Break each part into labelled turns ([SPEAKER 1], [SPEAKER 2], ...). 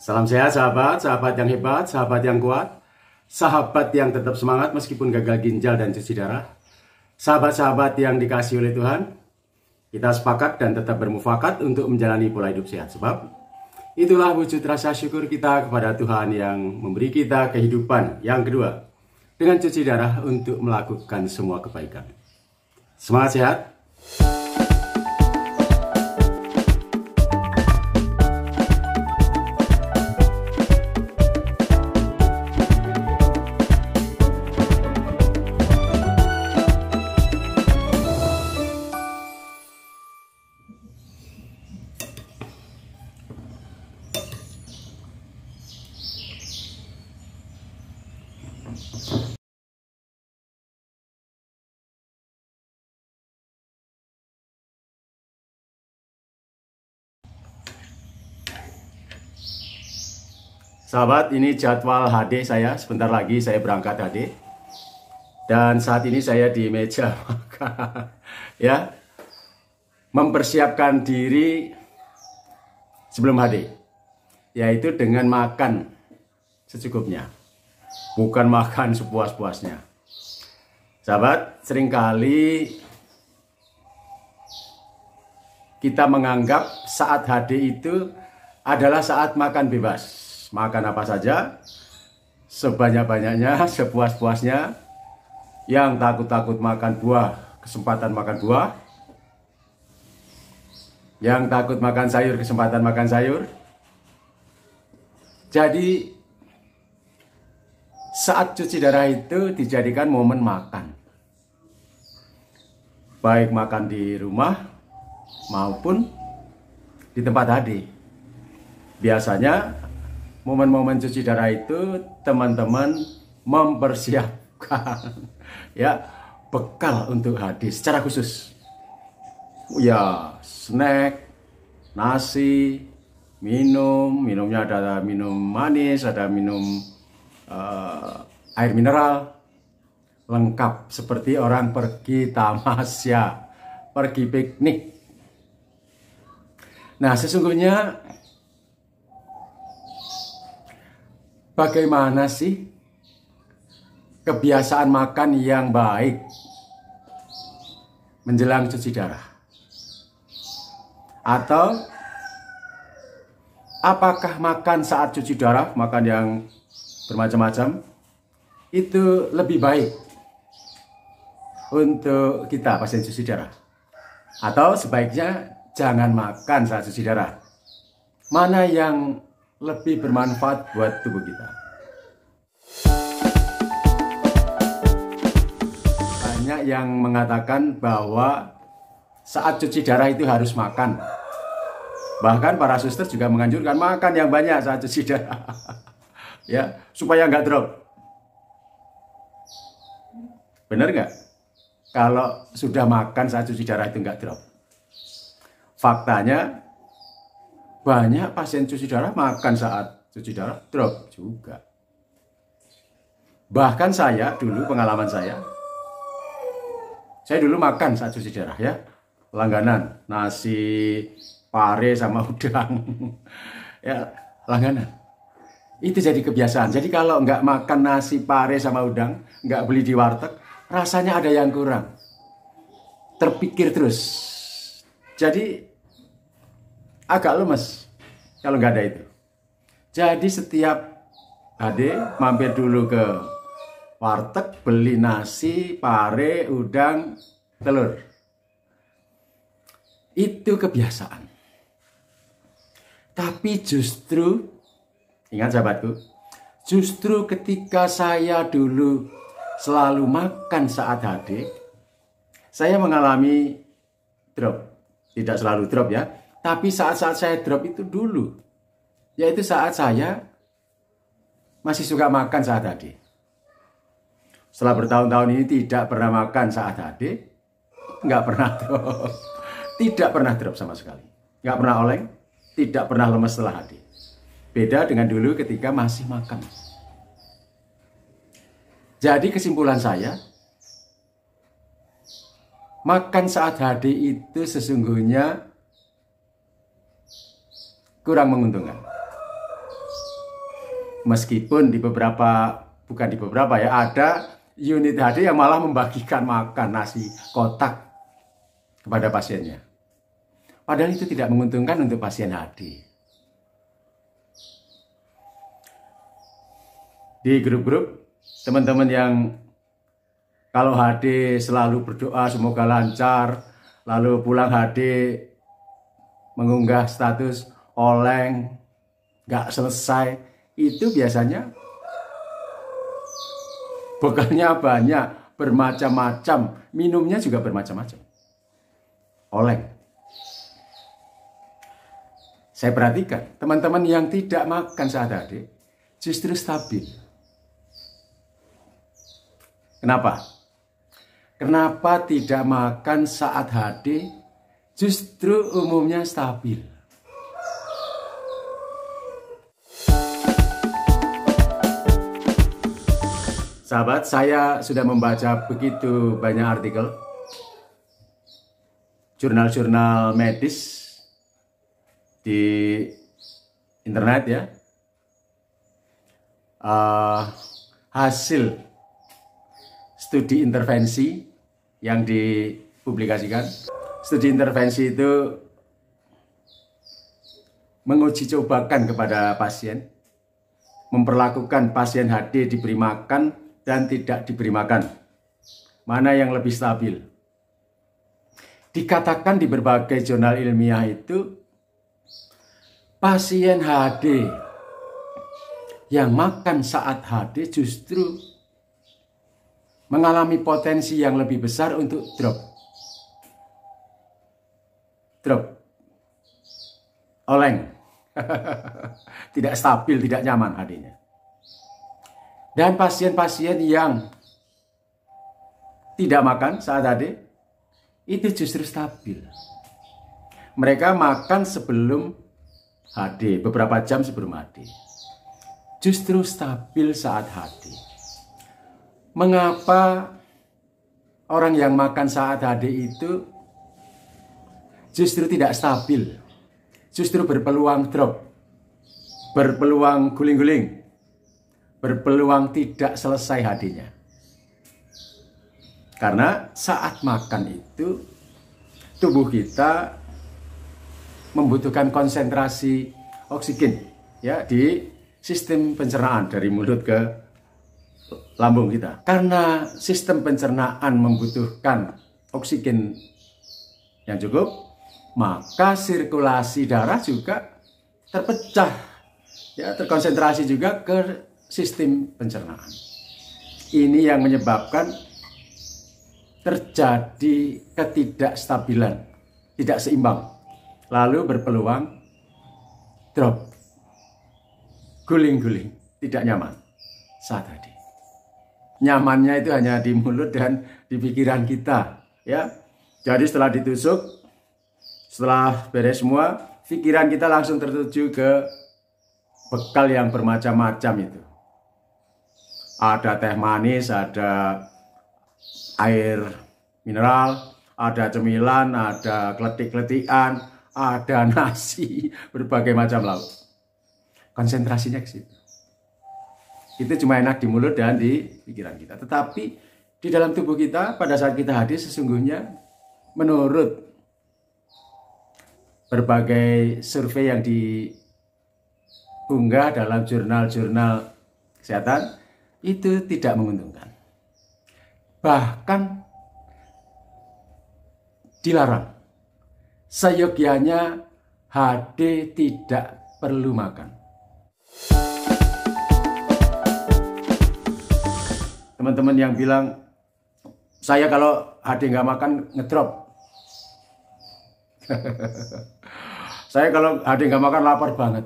[SPEAKER 1] Salam sehat sahabat, sahabat yang hebat, sahabat yang kuat, sahabat yang tetap semangat meskipun gagal ginjal dan cuci darah. Sahabat-sahabat yang dikasihi oleh Tuhan, kita sepakat dan tetap bermufakat untuk menjalani pola hidup sehat. Sebab itulah wujud rasa syukur kita kepada Tuhan yang memberi kita kehidupan yang kedua dengan cuci darah untuk melakukan semua kebaikan. Semangat sehat! Sahabat, ini jadwal HD saya. Sebentar lagi saya berangkat HD. Dan saat ini saya di meja makan. Ya, mempersiapkan diri sebelum HD. Yaitu dengan makan secukupnya. Bukan makan sepuas-puasnya. Sahabat, seringkali kita menganggap saat HD itu adalah saat makan bebas. Makan apa saja, sebanyak-banyaknya, sepuas-puasnya. Yang takut-takut makan buah, kesempatan makan buah. Yang takut makan sayur, kesempatan makan sayur. Jadi, saat cuci darah itu dijadikan momen makan. Baik makan di rumah maupun di tempat HD. Biasanya momen-momen cuci darah itu teman-teman mempersiapkan ya bekal untuk HD secara khusus. Ya, snack, nasi, minumnya ada minum manis, ada minum air mineral, lengkap seperti orang pergi tamasya, pergi piknik. Nah, sesungguhnya bagaimana sih kebiasaan makan yang baik menjelang cuci darah? Atau apakah makan saat cuci darah, makan yang bermacam-macam, itu lebih baik untuk kita pasien cuci darah? Atau sebaiknya jangan makan saat cuci darah? Mana yang lebih bermanfaat buat tubuh kita? Banyak yang mengatakan bahwa saat cuci darah itu harus makan. Bahkan para suster juga menganjurkan makan yang banyak saat cuci darah. Ya, supaya nggak drop. Benar nggak? Kalau sudah makan saat cuci darah itu nggak drop. Faktanya, banyak pasien cuci darah makan saat cuci darah drop juga. Bahkan saya dulu, pengalaman saya dulu makan saat cuci darah ya. Langganan, nasi pare sama udang. Ya, langganan. Itu jadi kebiasaan. Jadi kalau nggak makan nasi pare sama udang, nggak beli di warteg, rasanya ada yang kurang. Terpikir terus. Jadi agak lemes kalau nggak ada itu. Jadi setiap HD mampir dulu ke warteg, beli nasi, pare, udang, telur. Itu kebiasaan. Tapi justru, ingat sahabatku, justru ketika saya dulu selalu makan saat HD, saya mengalami drop. Tidak selalu drop ya. Tapi saat-saat saya drop itu dulu, yaitu saat saya masih suka makan saat HD. Setelah bertahun-tahun ini tidak pernah makan saat HD, nggak pernah drop. Tidak pernah drop sama sekali. Nggak pernah oleng, tidak pernah lemes setelah HD. Beda dengan dulu ketika masih makan. Jadi kesimpulan saya, makan saat HD itu sesungguhnya kurang menguntungkan. Meskipun bukan di beberapa ya, ada unit HD yang malah membagikan makan nasi kotak kepada pasiennya. Padahal itu tidak menguntungkan untuk pasien HD. Di grup-grup, teman-teman yang kalau HD selalu berdoa semoga lancar, lalu pulang HD mengunggah status oleng, gak selesai, itu biasanya bekalnya banyak, bermacam-macam, minumnya juga bermacam-macam. Oleng. Saya perhatikan, teman-teman yang tidak makan saat HD justru stabil. Kenapa? Kenapa tidak makan saat HD justru umumnya stabil? Sahabat, saya sudah membaca begitu banyak artikel, jurnal-jurnal medis di internet ya. Hasil studi intervensi yang dipublikasikan. Studi intervensi itu menguji cobakan kepada pasien, memperlakukan pasien HD diberi makan dan tidak diberi makan. Mana yang lebih stabil? Dikatakan di berbagai jurnal ilmiah itu, pasien HD yang makan saat HD justru mengalami potensi yang lebih besar untuk drop. Oleng. Tidak stabil, tidak nyaman HD-nya. Dan pasien-pasien yang tidak makan saat HD, itu justru stabil. Mereka makan sebelum HD, beberapa jam sebelum HD. Justru stabil saat HD. Mengapa orang yang makan saat HD itu justru tidak stabil, justru berpeluang drop, berpeluang guling-guling, berpeluang tidak selesai HD-nya? Karena saat makan itu tubuh kita membutuhkan konsentrasi oksigen ya di sistem pencernaan dari mulut ke lambung kita. Karena sistem pencernaan membutuhkan oksigen yang cukup, maka sirkulasi darah juga terpecah, ya, terkonsentrasi juga ke sistem pencernaan. Ini yang menyebabkan terjadi ketidakstabilan, tidak seimbang, lalu berpeluang drop, guling-guling, tidak nyaman saat HD. Nyamannya itu hanya di mulut dan di pikiran kita, ya. Jadi setelah ditusuk, setelah beres semua, pikiran kita langsung tertuju ke bekal yang bermacam-macam itu. Ada teh manis, ada air mineral, ada cemilan, ada kletik-kletikan, ada nasi, berbagai macam lauk. Konsentrasinya ke situ. Itu cuma enak di mulut dan di pikiran kita. Tetapi di dalam tubuh kita pada saat kita hadir sesungguhnya menurut berbagai survei yang diunggah dalam jurnal-jurnal kesehatan itu tidak menguntungkan. Bahkan dilarang. Seyogianya HD tidak perlu makan. Teman-teman yang bilang, saya kalau HD nggak makan ngedrop. Saya kalau HD nggak makan lapar banget.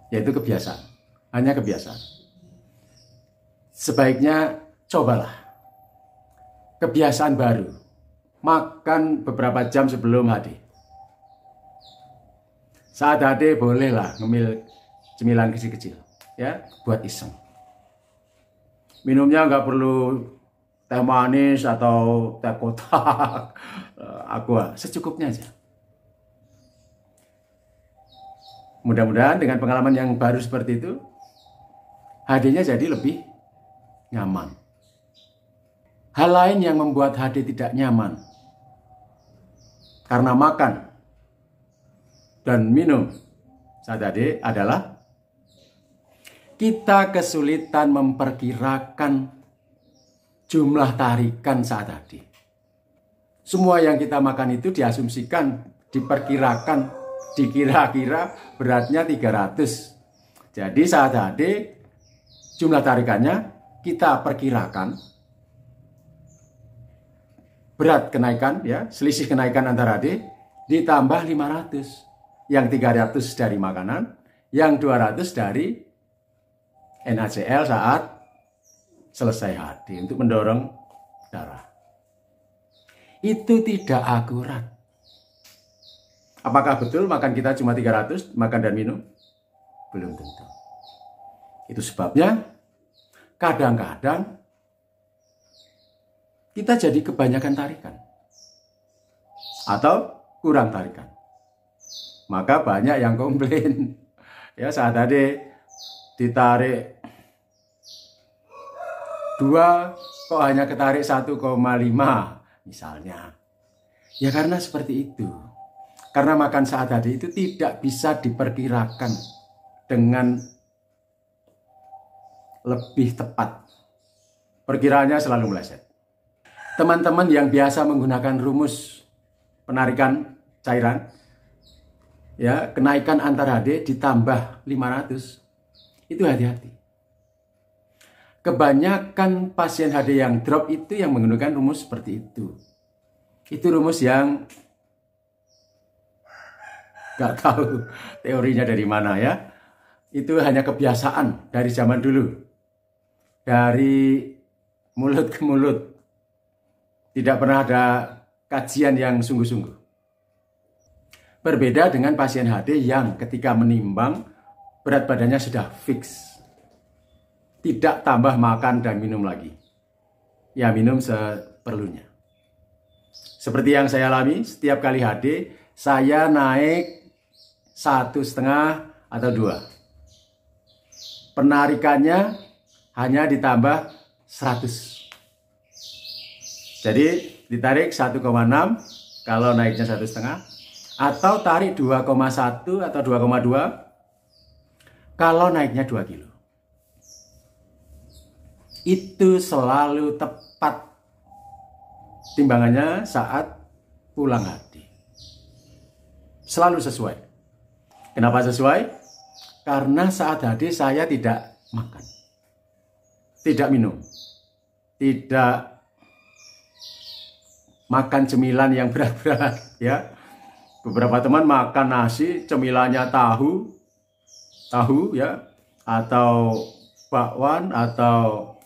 [SPEAKER 1] Yaitu kebiasaan, hanya kebiasaan. Sebaiknya cobalah kebiasaan baru, makan beberapa jam sebelum HD. Saat HD bolehlah ngemil cemilan kecil-kecil, ya, buat iseng. Minumnya nggak perlu teh manis atau teh kotak, aqua, secukupnya aja. Mudah-mudahan dengan pengalaman yang baru seperti itu, HD-nya jadi lebih nyaman. Hal lain yang membuat HD tidak nyaman karena makan dan minum saat HD adalah kita kesulitan memperkirakan jumlah tarikan saat HD. Semua yang kita makan itu diasumsikan, diperkirakan, dikira-kira beratnya 300. Jadi saat HD jumlah tarikannya kita perkirakan, berat kenaikan ya, selisih kenaikan antara HD ditambah 500. Yang 300 dari makanan, yang 200 dari NaCl saat selesai HD untuk mendorong darah. Itu tidak akurat. Apakah betul makan kita cuma 300, makan dan minum? Belum tentu. Itu sebabnya kadang-kadang kita jadi kebanyakan tarikan atau kurang tarikan. Maka banyak yang komplain. Ya, saat tadi ditarik 2 kok hanya ketarik 1,5 misalnya. Ya karena seperti itu. Karena makan saat tadi itu tidak bisa diperkirakan dengan lebih tepat. Perkiraannya selalu meleset. Teman-teman yang biasa menggunakan rumus penarikan cairan, ya, kenaikan antar HD ditambah 500, itu hati-hati. Kebanyakan pasien HD yang drop itu yang menggunakan rumus seperti itu. Itu rumus yang gak tahu teorinya dari mana ya. Itu hanya kebiasaan dari zaman dulu. Dari mulut ke mulut. Tidak pernah ada kajian yang sungguh-sungguh. Berbeda dengan pasien HD yang ketika menimbang berat badannya sudah fix. Tidak tambah makan dan minum lagi. Ya minum seperlunya. Seperti yang saya alami, setiap kali HD saya naik 1,5 atau 2. Penarikannya hanya ditambah 100. Jadi ditarik 1,6 kalau naiknya 1,5, atau tarik 2,1 atau 2,2 kalau naiknya 2 kilo. Itu selalu tepat timbangannya saat pulang HD. Selalu sesuai. Kenapa sesuai? Karena saat HD saya tidak makan, tidak minum, tidak makan cemilan yang berat-berat ya. Beberapa teman makan nasi, cemilannya tahu ya, atau bakwan atau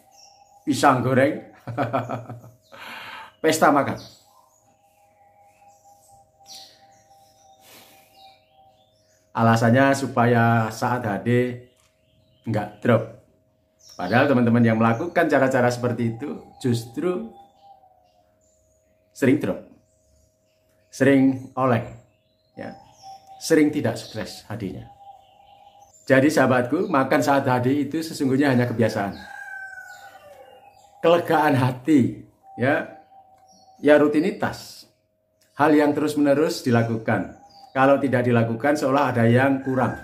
[SPEAKER 1] pisang goreng. Pesta makan. Alasannya supaya saat HD nggak drop. Padahal teman-teman yang melakukan cara-cara seperti itu justru sering drop, sering oleng, ya, sering tidak sukses HD-nya. Jadi sahabatku, makan saat HD itu sesungguhnya hanya kebiasaan, kelegaan hati, ya rutinitas, hal yang terus-menerus dilakukan. Kalau tidak dilakukan seolah ada yang kurang.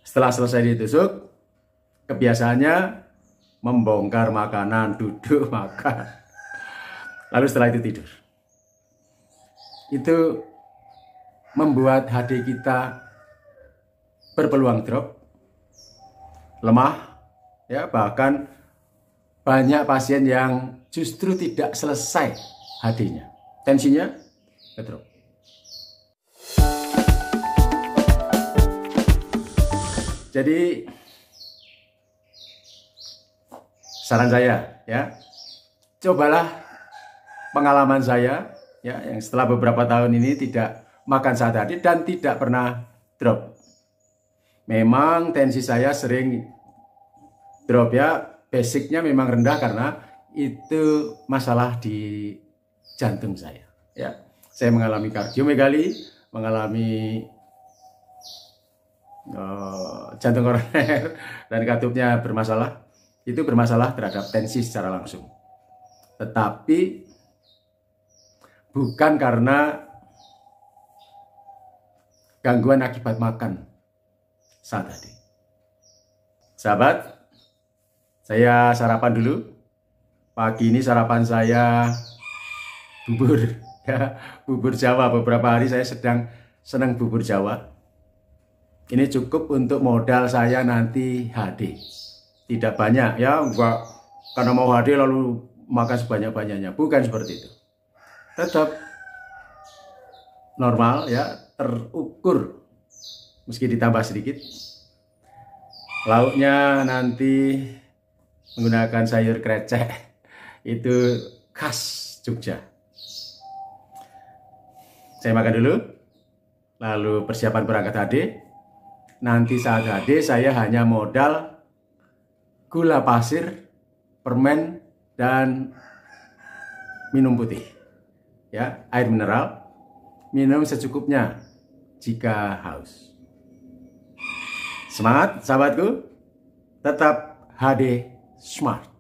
[SPEAKER 1] Setelah selesai ditusuk, kebiasaannya membongkar makanan, duduk makan. Lalu setelah itu tidur. Itu membuat HD kita berpeluang drop, lemah, ya, bahkan banyak pasien yang justru tidak selesai HD-nya. Tensinya drop. Jadi saran saya, ya, cobalah pengalaman saya, ya, yang setelah beberapa tahun ini tidak makan saat HD dan tidak pernah drop. Memang tensi saya sering drop, ya, basicnya memang rendah karena itu masalah di jantung saya, ya. Saya mengalami kardiomegali, mengalami jantung koroner dan katupnya bermasalah, itu bermasalah terhadap tensi secara langsung. Tetapi bukan karena gangguan akibat makan saat tadi. Sahabat, saya sarapan dulu. Pagi ini sarapan saya bubur, ya, bubur Jawa. Beberapa hari saya sedang senang bubur Jawa. Ini cukup untuk modal saya nanti HD. Tidak banyak ya, enggak karena mau HD lalu makan sebanyak-banyaknya. Bukan seperti itu. Tetap normal ya, terukur meski ditambah sedikit. Lauknya nanti menggunakan sayur krecek, itu khas Jogja. Saya makan dulu, lalu persiapan berangkat HD. Nanti saat HD saya hanya modal gula pasir, permen, dan minum putih. Ya, air mineral. Minum secukupnya jika haus. Semangat sahabatku, tetap HD Smart.